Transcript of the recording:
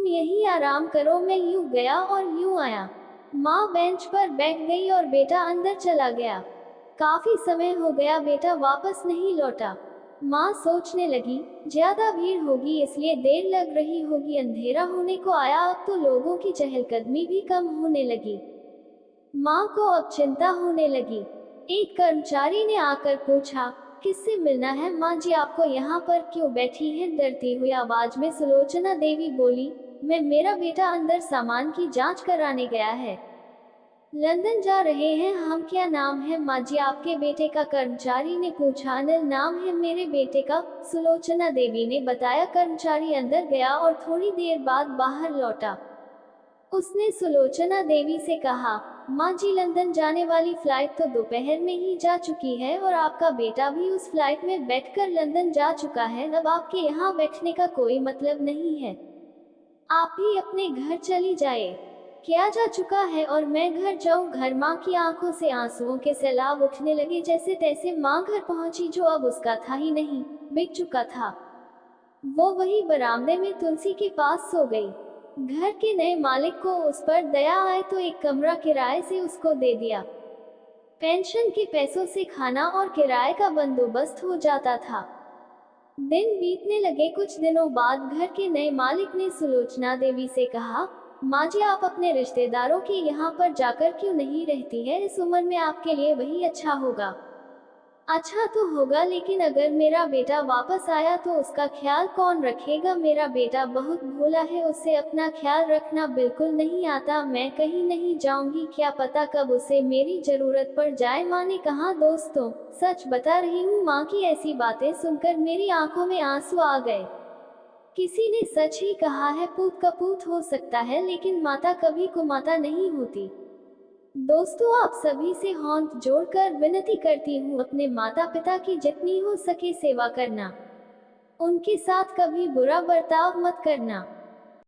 तुम यहीं आराम करो, मैं यूं गया और यूं आया। माँ बेंच पर बैठ गई और बेटा अंदर चला गया। काफी समय हो गया, बेटा वापस नहीं लौटा। माँ सोचने लगी, ज्यादा भीड़ होगी इसलिए देर लग रही होगी, अंधेरा होने को आया, अब तो लोगों की चहलकदमी भी कम होने लगी। माँ को अब चिंता होने लगी। एक कर्मचारी ने आकर पूछा, किससे मिलना है माँ जी, आपको यहाँ पर क्यों बैठी हैं? डरती हुई आवाज में सुलोचना देवी बोली, मेरा बेटा अंदर सामान की जांच कराने गया है। लंदन जा रहे हैं हम, क्या नाम है माँ जी आपके बेटे का? कर्मचारी ने पूछा। अनिल नाम है मेरे बेटे का, सुलोचना देवी ने बताया। कर्मचारी अंदर गया और थोड़ी देर बाद बाहर लौटा। उसने सुलोचना देवी से कहा, माँ जी लंदन जाने वाली फ्लाइट तो दोपहर में ही जा चुकी है और आपका बेटा भी उस फ्लाइट में बैठकर लंदन जा चुका है, अब आपके यहाँ बैठने का कोई मतलब नहीं है, आप भी अपने घर चली जाए। क्या जा चुका है और मैं घर जाऊं घर? माँ की आंखों से आंसुओं के सैलाब उठने लगे। जैसे तैसे माँ घर पहुंची, जो अब उसका था ही नहीं, बिक चुका था। वो वही बरामदे में तुलसी के पास सो गई। घर के नए मालिक को उस पर दया आए तो एक कमरा किराए से उसको दे दिया। पेंशन के पैसों से खाना और किराए का बंदोबस्त हो जाता था। दिन बीतने लगे। कुछ दिनों बाद घर के नए मालिक ने सुलोचना देवी से कहा, माँ जी आप अपने रिश्तेदारों के यहाँ पर जाकर क्यों नहीं रहती है? इस उम्र में आपके लिए वही अच्छा होगा। अच्छा तो होगा, लेकिन अगर मेरा बेटा वापस आया तो उसका ख्याल कौन रखेगा? मेरा बेटा बहुत भोला है, उसे अपना ख्याल रखना बिल्कुल नहीं आता। मैं कहीं नहीं जाऊंगी, क्या पता कब उसे मेरी जरूरत पड़ जाए। माँ ने कहा, दोस्तों सच बता रही हूँ, माँ की ऐसी बातें सुनकर मेरी आंखों में आंसू आ गए। किसी ने सच ही कहा है, पूत कपूत हो सकता है लेकिन माता कभी कुमाता नहीं होती। दोस्तों आप सभी से हाथ जोड़कर विनती करती हूँ, अपने माता पिता की जितनी हो सके सेवा करना, उनके साथ कभी बुरा बर्ताव मत करना।